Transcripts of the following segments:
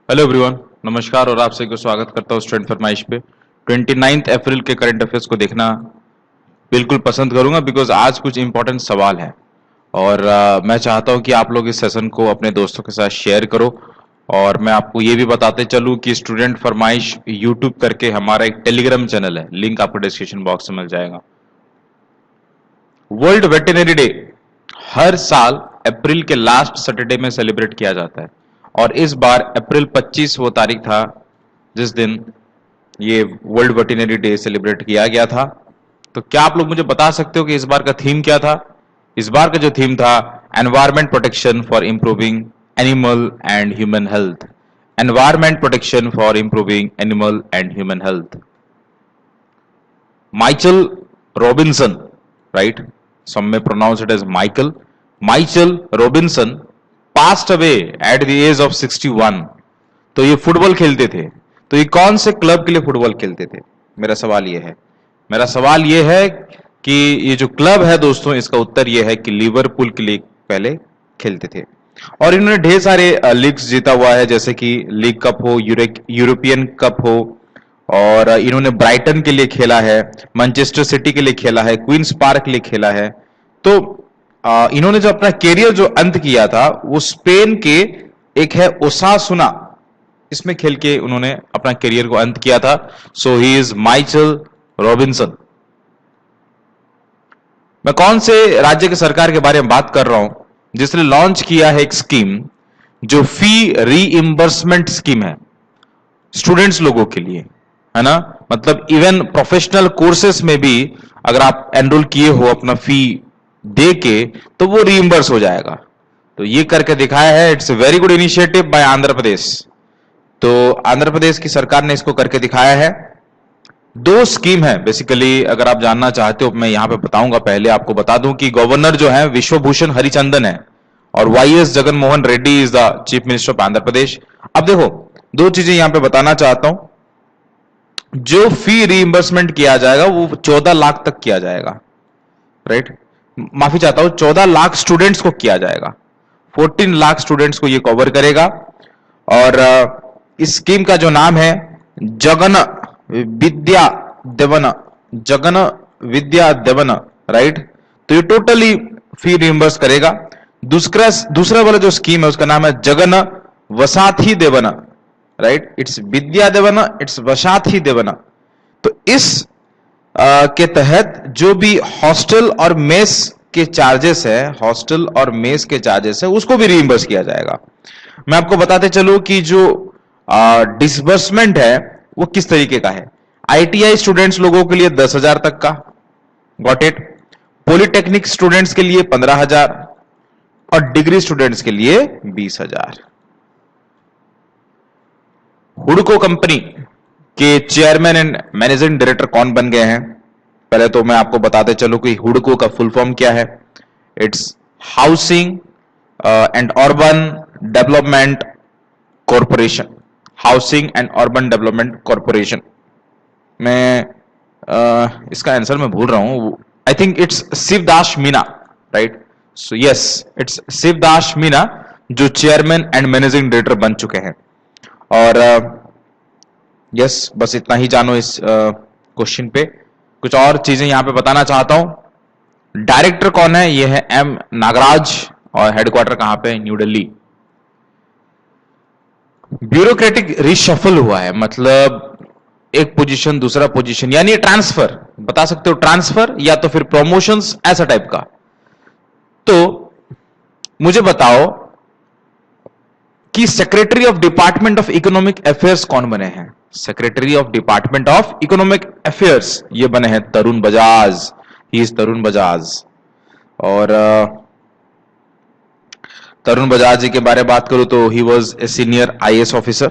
Hello everyone, नमस्कार और आप सभी को स्वागत करता हूँ स्टूडेंट फरमाइश पे। 29 अप्रैल के करंट अफेयर्स को देखना बिल्कुल पसंद करूंगा बिकॉज आज कुछ इंपॉर्टेंट सवाल है और मैं चाहता हूं कि आप लोग इस सेशन को अपने दोस्तों के साथ शेयर करो। और मैं आपको ये भी बताते चलूं कि स्टूडेंट फरमाइश यूट्यूब करके हमारा एक टेलीग्राम चैनल है, लिंक आपको डिस्क्रिप्शन बॉक्स में मिल जाएगा। वर्ल्ड वेटरनरी डे हर साल अप्रैल के लास्ट सैटरडे में सेलिब्रेट किया जाता है और इस बार अप्रैल 25 वो तारीख था जिस दिन ये वर्ल्ड वेटरनरी डे सेलिब्रेट किया गया था। तो क्या आप लोग मुझे बता सकते हो कि इस बार का थीम क्या था? इस बार का जो थीम था, environment protection for improving animal and human health. Environment protection for improving animal and human health. Michael Robinson, right? some may pronounce it as Michael Robinson passed away at the age of 61। तो ये football खेलते थे। तो ये कौन से club के लिए फुटबॉल खेलते थे? मेरा सवाल ये है कि ये जो क्लब है दोस्तों, इसका उत्तर ये है कि लिवरपूल के लिए पहले खेलते थे। और इन्होंने ढेर सारे लीग्स जीता हुआ है, जैसे कि लीग कप हो, यूरोपियन कप हो, और इन्होंने ब्राइटन के लिए खेला है, मैनचेस्टर सिटी के लिए खेला है, क्वींस पार्क के लिए खेला है। तो इन्होंने जो अपना कैरियर जो अंत किया था वो स्पेन के एक है ओसासुना, इसमें खेल के उन्होंने अपना कैरियर को अंत किया था। So he is माइचल Robinson. मैं कौन से राज्य की सरकार के बारे में बात कर रहा हूं जिसने लॉन्च किया है एक स्कीम जो फी रीइंबर्समेंट स्कीम है स्टूडेंट्स लोगों के लिए, है ना? मतलब इवन प्रोफेशनल कोर्सेस में भी अगर आप एनरोल किए हो अपना फी दे के तो वो रीइंबर्स हो जाएगा। तो ये करके दिखाया है। It's a very good initiative by Andhra Pradesh. तो आंध्र प्रदेश की सरकार ने इसको करके दिखाया है। दो स्कीम है बेसिकली, अगर आप जानना चाहते हो मैं यहां पे बताऊंगा। पहले आपको बता दूं कि गवर्नर जो है विश्वभूषण हरिचंदन है और YS Jaganmohan Reddy is the chief minister of Andhra Pradesh. अब देखो, दो चीजें यहां पे बताना चाहता हूं। जो फी रीइंबर्समेंट किया जाएगा वो 14 लाख तक किया जाएगा, राइट? माफी चाहता हूं, 14 लाख स्टूडेंट्स को किया जाएगा। 14 लाख स्टूडेंट्स को ये कवर करेगा। और इस स्कीम का जो नाम है जगन विद्या देवन, जगन विद्या देवन, राइट? तो ये टोटली फी रिइंबर्स करेगा। दूसरा वाला जो स्कीम है उसका नाम है Jagan Vasathi Devan, right? It's Vidya Devan, it's Vasathi Devan. तो इस के तहत जो भी हॉस्टल और मेस के चार्जेस है, हॉस्टल और मेस के चार्जेस है, उसको भी रीइंबर्स किया जाएगा। मैं आपको बताते चलूं कि जो डिसबर्समेंट है वो किस तरीके का है। आईटीआई स्टूडेंट्स लोगों के लिए 10,000 तक का, गॉट इट? पॉलिटेक्निक स्टूडेंट्स के लिए 15,000 और डिग्री स्टूडेंट्स के लिए 20,000। हुडको कंपनी के चेयरमैन एंड मैनेजिंग डायरेक्टर कौन बन गए हैं? पहले तो मैं आपको बताते चलूं कि हुडको का फुल फॉर्म क्या है। It's housing and urban development corporation. Housing and urban development corporation. मैं इसका आंसर मैं भूल रहा हूं। I think it's Shivdas Meena, right? So yes, it's Shivdas Meena जो चेयरमैन एंड मैनेजिंग डायरेक्टर बन चुके हैं। और यस, बस इतना ही जानो इस क्वेश्चन पे। कुछ और चीजें यहां पे बताना चाहता हूं। डायरेक्टर कौन है? ये है एम नागराज और हेडक्वार्टर कहां पे? न्यू दिल्ली। ब्यूरोक्रेटिक रिशफल हुआ है, मतलब एक पोजीशन दूसरा पोजीशन, यानी ट्रांसफर, बता सकते हो ट्रांसफर या तो फिर प्रमोशंस, ऐसा टाइप का। तो मुझे बताओ कि secretary of department of economic affairs कौन बने हैं? Secretary of department of economic affairs ये बने हैं तरुण बजाज। He is Tarun Bajaj. और तरुण बजाज जी के बारे में बात करूं तो he was a senior IAS officer.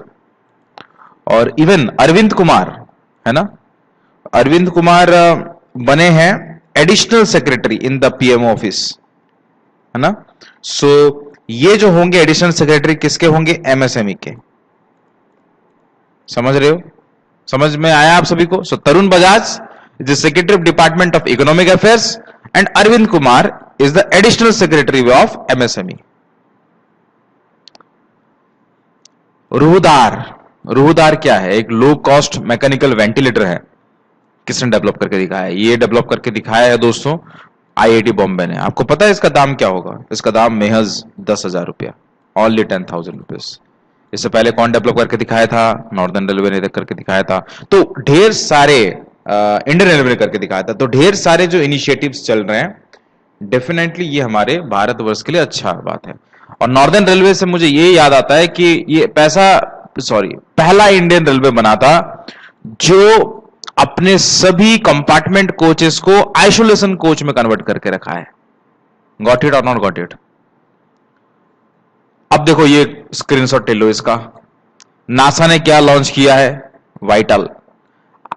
और इवन अरविंद कुमार, है ना, अरविंद कुमार बने हैं additional secretary in the PMO office, है ना? सो ये जो होंगे एडिशनल सेक्रेटरी किसके होंगे? एमएसएमई के। समझ रहे हो? समझ में आया आप सभी को? So Tarun Bajaj is the secretary of department of economic affairs and Arvind Kumar is the additional secretary of MSME. रूहदार, रूहदार क्या है? एक लो कॉस्ट मैकेनिकल वेंटिलेटर है। किसने डेवलप करके दिखाया है? ये डेवलप करके दिखाया है दोस्तों आईआईटी बॉम्बे ने। आपको पता है इसका दाम क्या होगा? इसका दाम महज 10,000 रुपया, ओनली 10,000 रुपीज। इससे पहले कौन डेवलप करके दिखाया था? नॉर्दर्न रेलवे ने करके दिखाया था। तो ढेर सारे इंडियन रेलवे ने करके दिखाया था। तो ढेर सारे जो इनिशिएटिव्स चल रहे हैं, डेफिनेटली ये हमारे भारतवर्ष के लिए अच्छा बात है। और नॉर्दर्न रेलवे से मुझे ये याद आता है कि ये पहला इंडियन रेलवे बना था जो अपने सभी कंपार्टमेंट कोचेस को आइसोलेशन कोच में कन्वर्ट करके रखा है। गॉट इट और नॉट गॉट इट? अब देखो ये स्क्रीनशॉट ले लो इसका। नासा ने क्या लॉन्च किया है? वाइटल।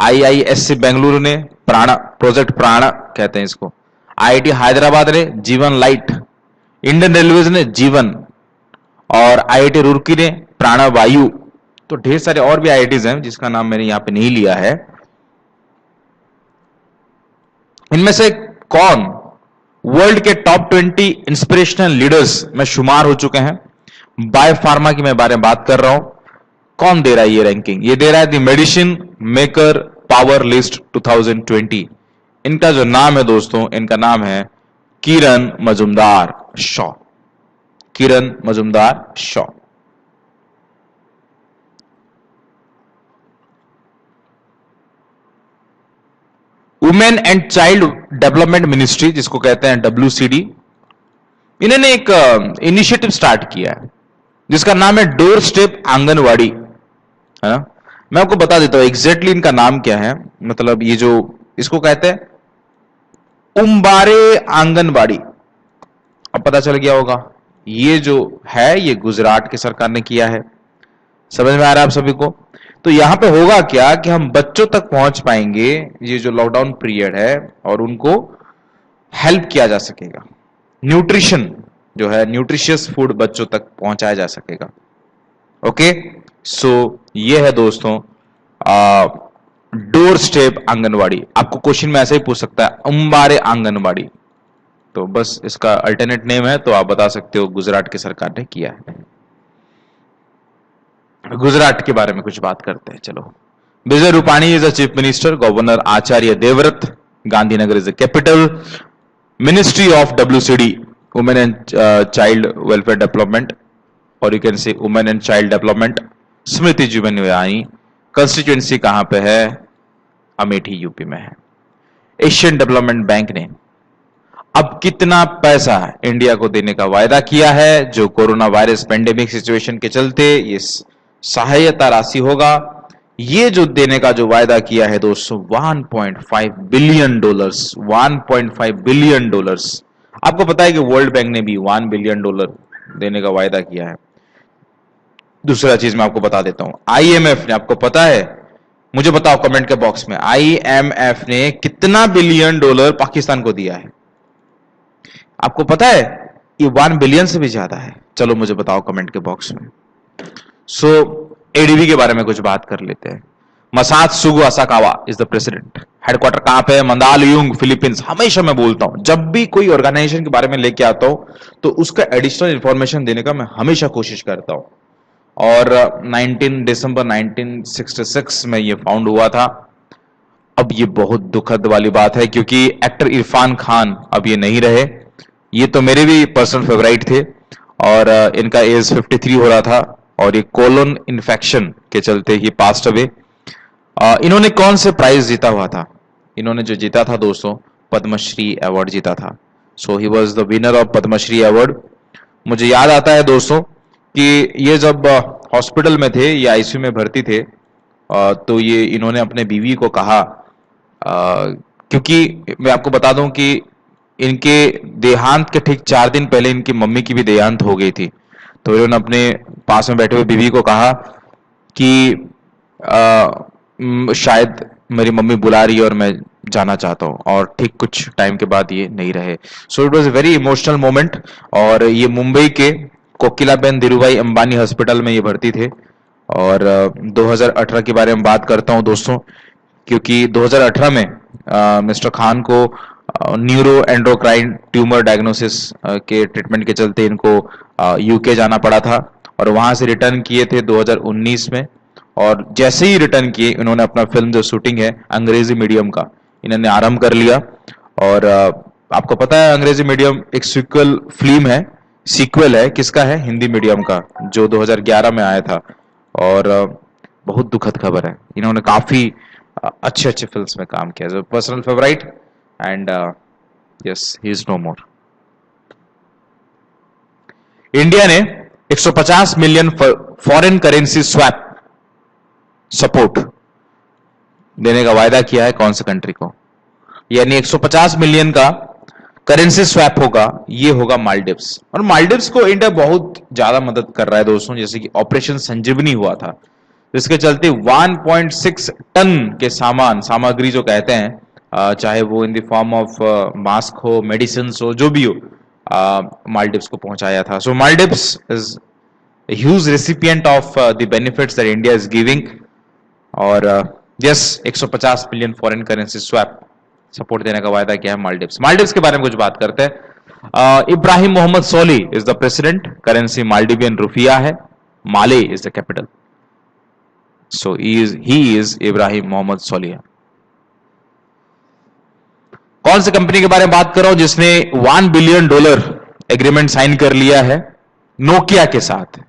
आईआईएससी बेंगलुरु ने प्राणा, प्रोजेक्ट प्राणा कहते हैं इसको। आईआईटी हैदराबाद ने जीवन लाइट, इंडियन रेलवेज ने जीवन, और आईआईटी रुड़की ने प्राणवायु। तो ढेर सारे और भी आईआईटीज हैं जिसका नाम मैंने यहां पे नहीं लिया है। इनमें से कौन वर्ल्ड के टॉप 20 इंस्पिरेशनल लीडर्स में शुमार हो चुके हैं? बायो फार्मा की मैं बारे में बात कर रहा हूं। कौन दे रहा है ये रैंकिंग? ये दे रहा है the medicine maker power list 2020। इनका जो नाम है दोस्तों, इनका नाम है Kiran Mazumdar Shaw. Kiran Mazumdar Shaw. Women and child development ministry, जिसको कहते हैं WCD, इन्होंने एक इनिशिएटिव स्टार्ट किया है जिसका नाम है डोर स्टेप आंगनवाड़ी, है ना। मैं आपको बता देता हूं एग्जैक्टली इनका नाम क्या है। मतलब ये जो इसको कहते हैं उम्बारे आंगनवाड़ी। अब पता चल गया होगा, ये जो है ये गुजरात की सरकार ने किया है। समझ में आ रहा है आप सभी को? तो यहां पे होगा क्या कि हम बच्चों तक पहुंच पाएंगे ये जो लॉकडाउन पीरियड है, और उनको हेल्प किया जा सकेगा। न्यूट्रिशन जो है, न्यूट्रिशियस फूड बच्चों तक पहुंचाया जा सकेगा। ओके, सो ये है दोस्तों डोर स्टेप आंगनवाड़ी। आपको क्वेश्चन में ऐसे ही पूछ सकता है उम्बारे आंगनवाड़ी, तो बस इसका अल्टरनेट नेम है, तो आप बता सकते हो गुजरात की सरकार ने किया है। गुजरात के बारे में कुछ बात करते हैं, चलो। Vijay Rupani is the chief minister, governor Acharya Devvrat, Gandhinagar is the capital, ministry of WCD women and child welfare development, और you can say women and child development, Smriti Zubin Irani. Constituency कहां पे है? अमेठी यूपी में है। एशियन डेवलपमेंट बैंक ने अब कितना पैसा इंडिया को देने का वायदा किया है, जो कोरोना वायरस पेंडेमिक सिचुएशन के चलते ये सहायता राशि होगा। ये जो देने का जो वायदा किया है दोस्तों, $1.5 बिलियन, 1.5 बिलियन डॉलर्स। आपको पता है कि वर्ल्ड बैंक ने भी $1 बिलियन देने का वायदा किया है। दूसरा चीज मैं आपको बता देता हूं, IMF ने, आपको पता है? मुझे बताओ कमेंट के बॉक्स में, IMF ने कितना बिलियन डॉलर पाकिस्तान को दिया है? आपको पता है? ये 1 बिलियन से भी ज्यादा है। चलो मुझे बताओ कमेंट के बॉक्स में। सो ADB के बारे में कुछ बात कर लेते हैं। Masatsugu Asakawa is the president. Headquarter कहां पे है? Mandaluyong, Philippines. हमेशा मैं बोलता हूं, जब भी कोई ऑर्गेनाइजेशन के बारे में लेके आता हूं तो उसका एडिशनल इंफॉर्मेशन देने का मैं हमेशा कोशिश करता हूं। और 19 दिसंबर 1966 में ये फाउंड हुआ था। अब ये बहुत दुखद वाली बात है क्योंकि एक्टर इरफान खान अब ये नहीं रहे। ये तो मेरे भी पर्सनल फेवराइट थे, और इनका एज 53 हो रहा था, और ये कोलन इन्फेक्शन के चलते ही पास्ट अवे। इन्होंने कौन से प्राइज जीता हुआ था? इन्होंने जो जीता था दोस्तों, पद्मश्री अवार्ड जीता था। So he was the winner of Padma Shri award. मुझे याद आता है दोस्तों कि ये जब हॉस्पिटल में थे, ये ICU में भर्ती थे, तो ये इन्होंने अपने बीवी को कहा, क्योंकि मैं आपको बता दूं कि इनके देहांत के ठीक 4 दिन पहले इनकी मम्मी की भी देहांत हो गई थी। तो इन्होंने अपने पास में बैठे हुए बीवी को कहा कि शायद मेरी मम्मी बुला रही है और मैं जाना चाहता हूं, और ठीक कुछ टाइम के बाद ये नहीं रहे। So it was a very emotional moment. और ये मुंबई के कोकिलाबेन धीरूभाई अंबानी हॉस्पिटल में ये भर्ती थे। और 2018 के बारे में बात करता हूं दोस्तों, क्योंकि 2018 में मिस्टर खान को न्यूरो एंडोक्राइन ट्यूमर डायग्नोसिस के ट्रीटमेंट के चलते इनको UK जाना पड़ा था। और वहां से रिटर्न किए थे 2019 में। और जैसे ही रिटर्न किए इन्होंने अपना फिल्म जो शूटिंग है अंग्रेजी मीडियम का इन्होंने आरंभ कर लिया। और आपको पता है अंग्रेजी मीडियम एक सीक्वल है किसका है, हिंदी मीडियम का, जो 2011 में आया था। और बहुत दुखद खबर है, इन्होंने काफी अच्छे अच्छे फिल्म्स में काम किया। जो personal favourite and yes he is no more. India ने 150 million foreign currency swap support देने का वायदा किया है, कौन से कंट्री को? यानी 150 मिलियन का करेंसी स्वैप होगा, ये होगा मालदीव्स। और मालदीव्स को इंडिया बहुत ज्यादा मदद कर रहा है दोस्तों, जैसे कि ऑपरेशन संजीवनी हुआ था, जिसके चलते 1.6 टन के सामग्री जो कहते हैं, चाहे वो in the form of mask हो, मेडिसिन हो, जो भी हो, मालदीव्स को पहुंचाया था। So Maldives is huge recipient of the benefits that India is giving. और yes 150 million foreign currency swap support देने का वायदा किया है मालदीव्स। मालदीव्स के बारे में कुछ बात करते हैं। Ibrahim Mohamed Solih is the president, currency Maldivian rufiyaa है, Male is the capital. So he is Ibrahim Mohamed Solih. कौन सी कंपनी के बारे में बात कर रहा हूं जिसने $1 बिलियन एग्रीमेंट साइन कर लिया है नोकिया के साथ,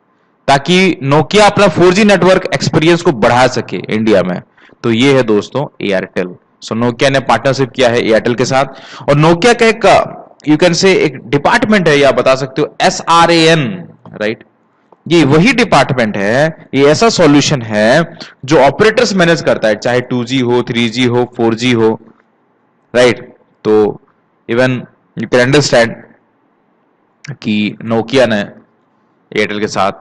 ताकि नोकिया अपना 4G नेटवर्क एक्सपीरियंस को बढ़ा सके इंडिया में? तो ये है दोस्तों एयरटेल। सो नोकिया ने पार्टनरशिप किया है एयरटेल के साथ। और नोकिया का एक यू कैन से एक डिपार्टमेंट है, या बता सकते हो SRAN, राइट? ये वही डिपार्टमेंट है, ये ऐसा सॉल्यूशन है जो ऑपरेटर्स मैनेज करता है, चाहे 2G हो, 3G हो, 4G हो, राइट? तो इवन यू कैन अंडरस्टैंड कि नोकिया ने एयरटेल के साथ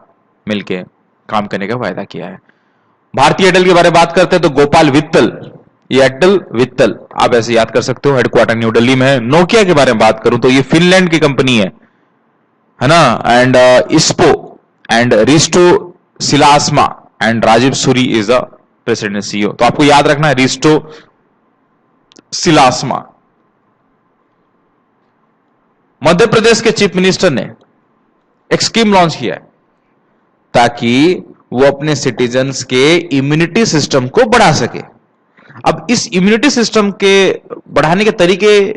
मिलके काम करने का वायदा किया है। भारतीय एयरटेल के बारे में बात करते हैं तो गोपाल वित्तल, एयरटेल वित्तल आप ऐसे याद कर सकते हो, हेडक्वार्टर न्यू दिल्ली में है। नोकिया के बारे में बात करूं तो ये फिनलैंड की कंपनी है ना? And Espoo and Risto Siilasmaa and Rajeev Suri is the president CEO। तो आपको याद रखना है रिस्टो सिलास्मा। मध्य प्रदेश के चीफ मिनिस्टर ने एक स्कीम लॉन्च किया है ताकि वो अपने सिटीजन्स के इम्यूनिटी सिस्टम को बढ़ा सके। अब इस इम्यूनिटी सिस्टम के बढ़ाने के तरीके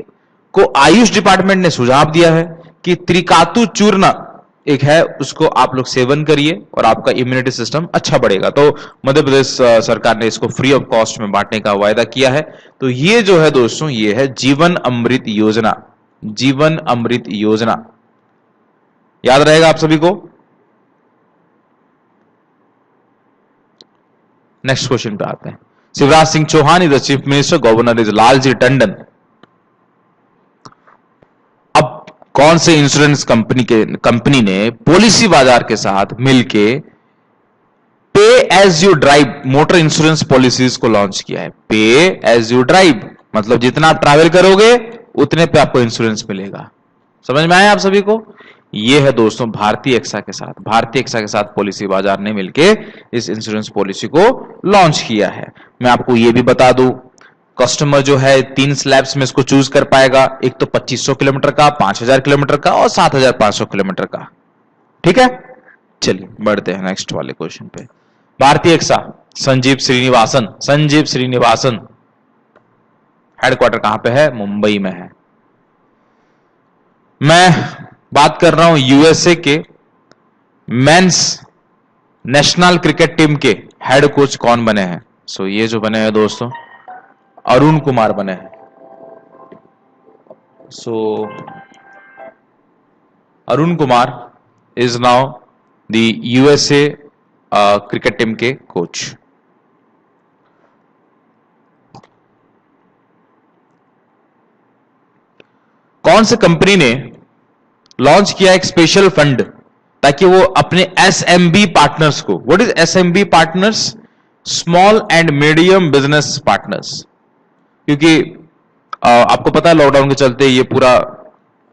को आयुष डिपार्टमेंट ने सुझाव दिया है कि त्रिकातु चूर्ण एक है, उसको आप लोग सेवन करिए और आपका इम्यूनिटी सिस्टम अच्छा बढ़ेगा। तो मध्य प्रदेश सरकार ने इसको फ्री ऑफ कॉस्ट में बांटने का वायदा किया है। तो ये जो है दोस्तों, ये है जीवन अमृत योजना। जीवन अमृत योजना याद रहेगा आप सभी को। नेक्स्ट क्वेश्चन पे आते हैं। Shivraj Singh Chouhan is the chief minister, governor is Lalji Tandon. अब कौन से इंश्योरेंस कंपनी ने पॉलिसी बाजार के साथ मिलके pay as you drive motor insurance policies को लॉन्च किया है? पे एज यू ड्राइव मतलब जितना आप ट्रैवल करोगे उतने पे आपको इंश्योरेंस मिलेगा। समझ में आया आप सभी को? ये है दोस्तों भारतीय एक्सा के साथ, पॉलिसी बाजार ने मिलके इस इंश्योरेंस पॉलिसी को लॉन्च किया है। मैं आपको ये भी बता दूं, कस्टमर जो है 3 स्लैब्स में इसको चूज कर पाएगा, एक तो 2500 किलोमीटर का, 5000 किलोमीटर का और 7500 किलोमीटर का। ठीक है, चलिए बढ़ते हैं नेक्स्ट वाले क्वेश्चन पे। भारतीय एक्सा संजीव श्रीनिवासन हेडक्वार्टर कहां पे है? मुंबई में है। मैं बात कर रहा हूं यूएसए के मेंस नेशनल क्रिकेट टीम के हेड कोच कौन बने हैं? सो ये जो बने हैं दोस्तों अरुण कुमार बने हैं। So Arun Kumar is now the USA cricket team के कोच। कौन सी कंपनी ने लॉन्च किया एक स्पेशल फंड ताकि वो अपने SMB पार्टनर्स को, what is SMB partners? Small and medium business partners. क्योंकि आपको पता है लॉकडाउन के चलते ये पूरा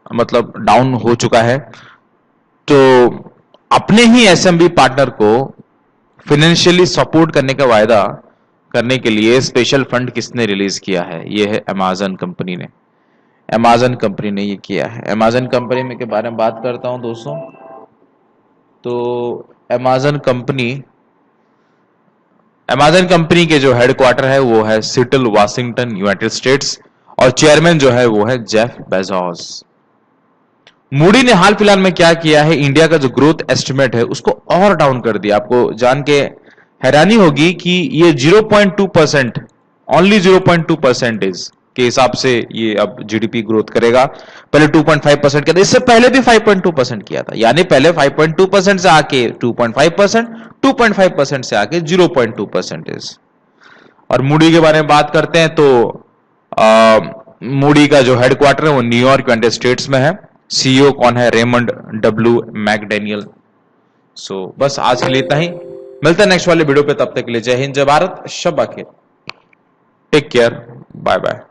मतलब डाउन हो चुका है, तो अपने ही SMB पार्टनर को फाइनेंशियली सपोर्ट करने का वायदा करने के लिए स्पेशल फंड किसने रिलीज किया है? ये है अमेजन कंपनी ने। अमेजन कंपनी ने ये किया है। अमेजन कंपनी में के बारे में बात करता हूं दोस्तों, तो अमेज़न कंपनी के जो हेडक्वार्टर है वो है सिटल, वाशिंगटन, यूनाइटेड स्टेट्स, और चेयरमैन जो है वो है जेफ बेजोस। मूडी ने हाल फिलहाल में क्या किया है, इंडिया का जो ग्रोथ एस्टिमेट है उसको और डाउन कर दिया। आपको जान के हैरानी होगी कि ये 0.2%, ओनली 0.2% के हिसाब से ये अब जीडीपी ग्रोथ करेगा। पहले 2.5% किया था, इससे पहले भी 5.2% किया था। यानी पहले 5.2% से आके 2.5%, 2.5% से आके 0.2%। और मूडी के बारे में बात करते हैं तो मूडी का जो हेडक्वार्टर है वो न्यूयॉर्क, यूनाइटेड स्टेट्स में है। सीईओ कौन है, रेमंड डब्ल्यू मैकडैनियल। सो बस आज के लिए इतना ही, मिलते हैं नेक्स्ट वाले वीडियो पे। तब तक के लिए जय हिंद, जय भारत, शब्बा खैर, टेक केयर, बाय बाय।